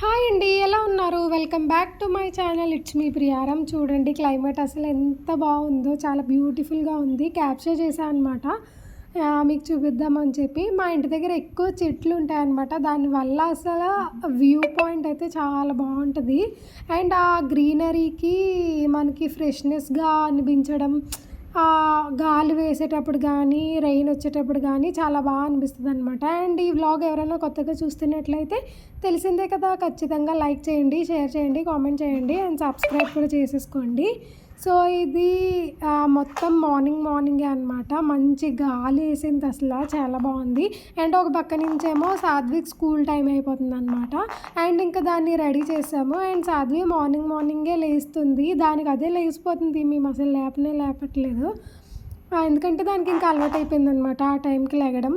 Hi అండి, ఎలా ఉన్నారు? Welcome back to my channel. It's me Priyaram. చూడండి క్లైమేట్ అసలు ఎంత బాగుందో, చాలా బ్యూటిఫుల్గా ఉంది. క్యాప్చర్ చేశాను అనమాట మీకు చూపిద్దామని చెప్పి. మా ఇంటి దగ్గర ఎక్కువ చెట్లు ఉంటాయన్నమాట. దానివల్ల అసలు వ్యూ పాయింట్ అయితే చాలా బాగుంటుంది. అండ్ ఆ గ్రీనరీకి మనకి ఫ్రెష్నెస్గా అనిపించడం, గాలి వేసేటప్పుడు కానీ రెయిన్ వచ్చేటప్పుడు కానీ చాలా బాగా అనిపిస్తుంది అనమాట. అండ్ ఈ వ్లాగ్ ఎవరైనా కొత్తగా చూస్తున్నట్లయితే తెలిసిందే కదా, ఖచ్చితంగా లైక్ చేయండి, షేర్ చేయండి, కామెంట్ చేయండి అండ్ సబ్స్క్రైబ్ కూడా చేసేసుకోండి. సో ఇది మొత్తం మార్నింగే అనమాట. మంచి గాలి వేసింది, అసలు చాలా బాగుంది. అండ్ ఒక పక్క నుంచేమో సాధ్విక్ స్కూల్ టైం అయిపోతుంది అనమాట. అండ్ ఇంకా దాన్ని రెడీ చేసాము. అండ్ సాధ్వి మార్నింగే లేస్తుంది. దానికి అదే లేచిపోతుంది, మేము అసలు లేపట్లేదు. ఎందుకంటే దానికి ఇంకా అలవాటు అయిపోయింది అనమాట ఆ టైంకి లెగడం.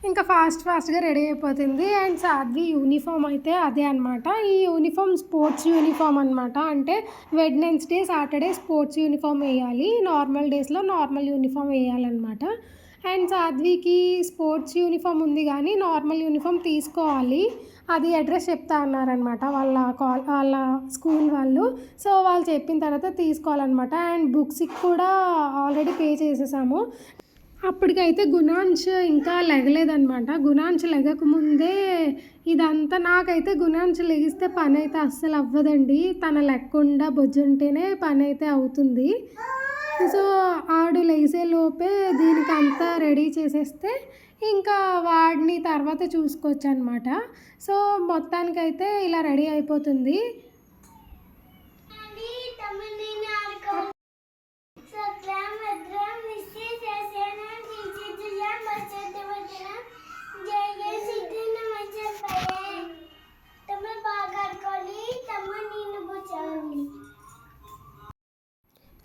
ఇంకా ఫాస్ట్గా రెడీ అయిపోతుంది. అండ్ సాధ్వి యూనిఫామ్ అయితే అదే అనమాట. ఈ యూనిఫామ్ స్పోర్ట్స్ యూనిఫామ్ అనమాట. అంటే వెడ్నెస్డే సాటర్డే స్పోర్ట్స్ యూనిఫామ్ వేయాలి, నార్మల్ డేస్లో నార్మల్ యూనిఫామ్ వేయాలన్నమాట. అండ్ సాధ్వికి స్పోర్ట్స్ యూనిఫామ్ ఉంది కానీ నార్మల్ యూనిఫామ్ తీసుకోవాలి. అది అడ్రస్ చెప్తా అన్నారనమాట వాళ్ళ స్కూల్ వాళ్ళు. సో వాళ్ళు చెప్పిన తర్వాత తీసుకోవాలన్నమాట. అండ్ బుక్స్కి కూడా ఆల్రెడీ పే చేసేసాము. అప్పటికైతే గుణాంశ్ ఇంకా లెగలేదనమాట. గుణాంశ్ లెగకముందే ఇదంతా. నాకైతే గుణాంశ్ లెగిస్తే పని అయితే అస్సలు అవ్వదండి. తన లెక్కకుండా బొజ్జుంటేనే పని అయితే అవుతుంది. సో ఆడు లేసే లోపే దీనికి అంతా రెడీ చేసేస్తే ఇంకా వాడిని తర్వాత చూసుకోవచ్చు అనమాట. సో మొత్తానికైతే ఇలా రెడీ అయిపోతుంది.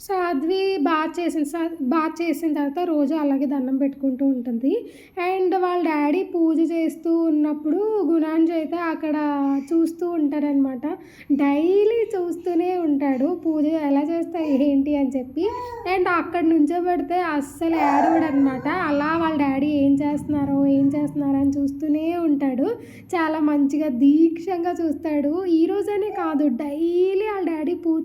సాధ్వి బాత్ చేసిన తర్వాత రోజు అలాగే దండం పెట్టుకుంటూ ఉంటుంది. అండ్ వాళ్ళ డాడీ పూజ చేస్తూ ఉన్నప్పుడు గుణాంజ్ అయితే అక్కడ చూస్తూ ఉంటాడనమాట. డైలీ చూస్తూనే ఉంటాడు పూజ ఎలా చేస్తా ఏంటి అని చెప్పి. అండ్ అక్కడ నుంచోబెడితే అస్సలు ఏడవడనమాట. అలా వాళ్ళ డాడీ ఏం చేస్తున్నారో అని చూస్తూనే ఉంటాడు. చాలా మంచిగా దీక్షంగా చూస్తాడు. ఈరోజనే కాదు, డైలీ వాళ్ళ డాడీ పూజ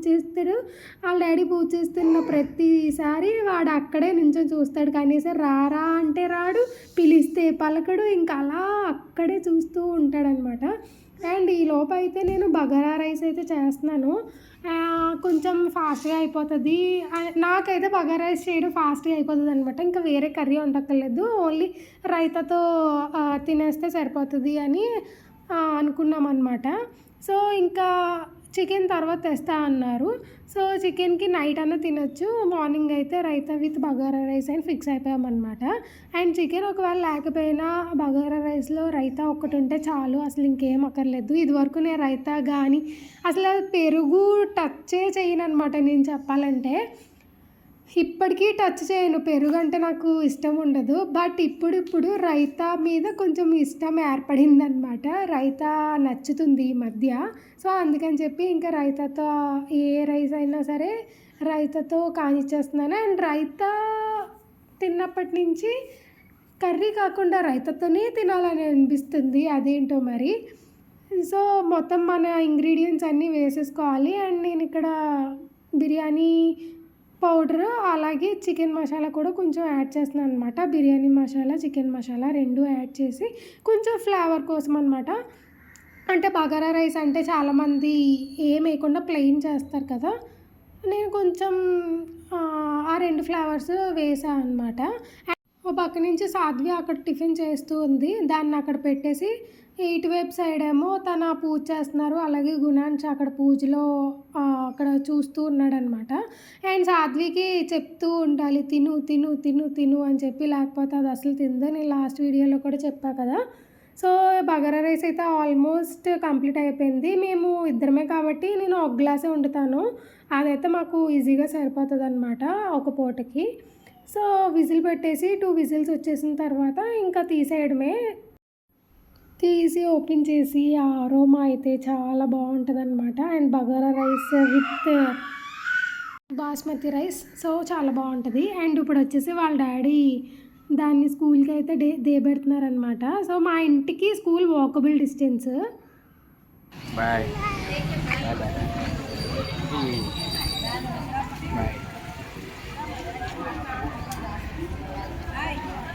చేస్తున్న ప్రతిసారి వాడు అక్కడే నించొని చూస్తాడు. కనీసం రారా అంటే రాడు, పిలిస్తే పలకడు, ఇంకా అలా అక్కడే చూస్తూ ఉంటాడనమాట. అండ్ ఈ లోపు అయితే నేను బగారా రైస్ అయితే చేస్తున్నాను. కొంచెం ఫాస్ట్గా అయిపోతుంది. నాకైతే బగారా రైస్ చేయడం ఫాస్ట్గా అయిపోతుంది అనమాట. ఇంకా వేరే కర్రీ వండక్కర్లేదు, ఓన్లీ రైతాతో తినేస్తే సరిపోతుంది అని అనుకున్నాం అనమాట. సో ఇంకా చికెన్ తర్వాత తెస్తా అన్నారు. సో చికెన్కి నైట్ అన్న తినొచ్చు, మార్నింగ్ అయితే రైతా విత్ బగారా రైస్ అని ఫిక్స్ అయిపోయామన్నమాట. అండ్ చికెన్ ఒకవేళ లేకపోయినా బగారా రైస్లో రైతా ఒక్కటి ఉంటే చాలు, అసలు ఇంకేం అక్కర్లేదు. ఇదివరకు నేను రైతా కానీ అసలు పెరుగు టచ్చే చేయను అనమాట. నేను చెప్పాలంటే ఇప్పటికీ టచ్ చేయను, పెరుగు అంటే నాకు ఇష్టం ఉండదు. బట్ ఇప్పుడు రైతా మీద కొంచెం ఇష్టం ఏర్పడిందనమాట. రైతా నచ్చుతుంది ఈ మధ్య. సో అందుకని చెప్పి ఇంకా రైతాతో ఏ రైస్ అయినా సరే రైతాతో కానిచ్చేస్తున్నాను. అండ్ రైతా తిన్నప్పటి నుంచి కర్రీ కాకుండా రైతాతోనే తినాలని అనిపిస్తుంది, అదేంటో మరి. సో మొత్తం మన ఇంగ్రీడియంట్స్ అన్నీ వేసేసుకోవాలి. అండ్ నేను ఇక్కడ బిర్యానీ పౌడర్ అలాగే చికెన్ మసాలా కూడా కొంచెం యాడ్ చేస్తున్నాను అనమాట. బిర్యానీ మసాలా, చికెన్ మసాలా రెండు యాడ్ చేసి కొంచెం ఫ్లేవర్ కోసం అనమాట. అంటే బగారా రైస్ అంటే చాలామంది ఏం వేయకుండా ప్లెయిన్ చేస్తారు కదా, నేను కొంచెం ఆ రెండు ఫ్లేవర్స్ వేసాను అనమాట. ఓ పక్క నుంచి సాధ్వి అక్కడ టిఫిన్ చేస్తూ ఉంది, దాన్ని అక్కడ పెట్టేసి ఇటువైపు సైడ్ ఏమో తన పూజ చేస్తున్నారు. అలాగే గుణాంశ్ అక్కడ పూజలో అక్కడ చూస్తూ ఉన్నాడనమాట. అండ్ సాధ్వికి చెప్తూ ఉండాలి, తిను తిను తిను తిను అని చెప్పి, లేకపోతే అది అసలు తిందో. నేను లాస్ట్ వీడియోలో కూడా చెప్పా కదా. సో బగారా రైస్ అయితే ఆల్మోస్ట్ కంప్లీట్ అయిపోయింది. మేము ఇద్దరమే కాబట్టి నేను ఒక గ్లాసే వండుతాను, అదైతే మాకు ఈజీగా సరిపోతుంది అనమాట ఒక పూటకి. సో విజిల్ పెట్టేసి 2 విజిల్స్ వచ్చేసిన తర్వాత ఇంకా తీసి ఓపెన్ చేసి ఆ అరోమా అయితే చాలా బాగుంటుంది అనమాట. And bagara rice with basmati rice, so చాలా బాగుంటుంది. అండ్ ఇప్పుడు వచ్చేసి వాళ్ళ డాడీ దాన్ని స్కూల్కి అయితే దేబెడుతున్నారనమాట. సో మా ఇంటికి school walkable distance. Bye bye bye bye.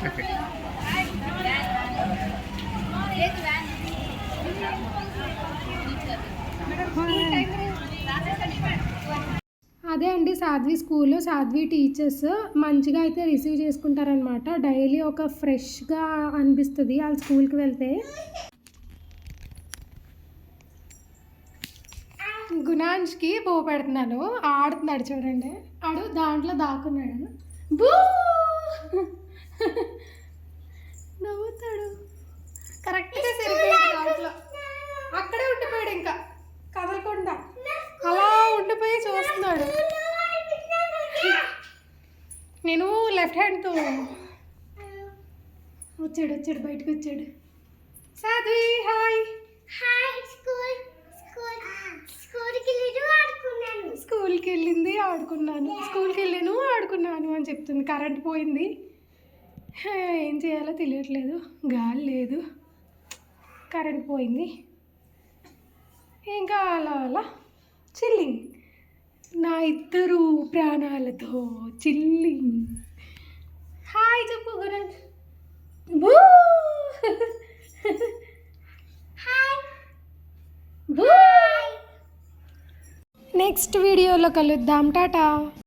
Okay. అదే అండి సాధ్వి స్కూల్లో సాధ్వి టీచర్స్ మంచిగా అయితే రిసీవ్ చేసుకుంటారనమాట. డైలీ ఒక ఫ్రెష్గా అనిపిస్తుంది వాళ్ళ స్కూల్కి వెళ్తే. గుణాంష్కి బో పెడుతున్నాను, ఆడుతున్నాడు చూడండి. ఆడు దాంట్లో దాక్కున్నాడు. బూ నవ్వుతాడు. కరెక్ట్గా సరిపోయాడు దాంట్లో. అక్కడే ఉండిపోయాడు, ఇంకా కదలకుండా అలా ఉండిపోయి చూస్తున్నాడు. నేను లెఫ్ట్ హ్యాండ్తో వచ్చాడు బయటకు వచ్చాడు. సాధ్వి హాయ్. స్కూల్కి వెళ్ళింది ఆడుకున్నాను, స్కూల్కి వెళ్ళాను ఆడుకున్నాను అని చెప్తుంది. కరెంట్ పోయింది, ఏం చేయాలో తెలియట్లేదు, గాలి లేదు, కరెంట్ పోయింది. ఇంకా అలా అలా చిల్లింగ్, నా ఇద్దరు ప్రాణాలతో చిల్లింగ్. హాయ్ చెప్పు గుణాంష్. బూ నెక్స్ట్ వీడియోలో కలుద్దాం. టాటా.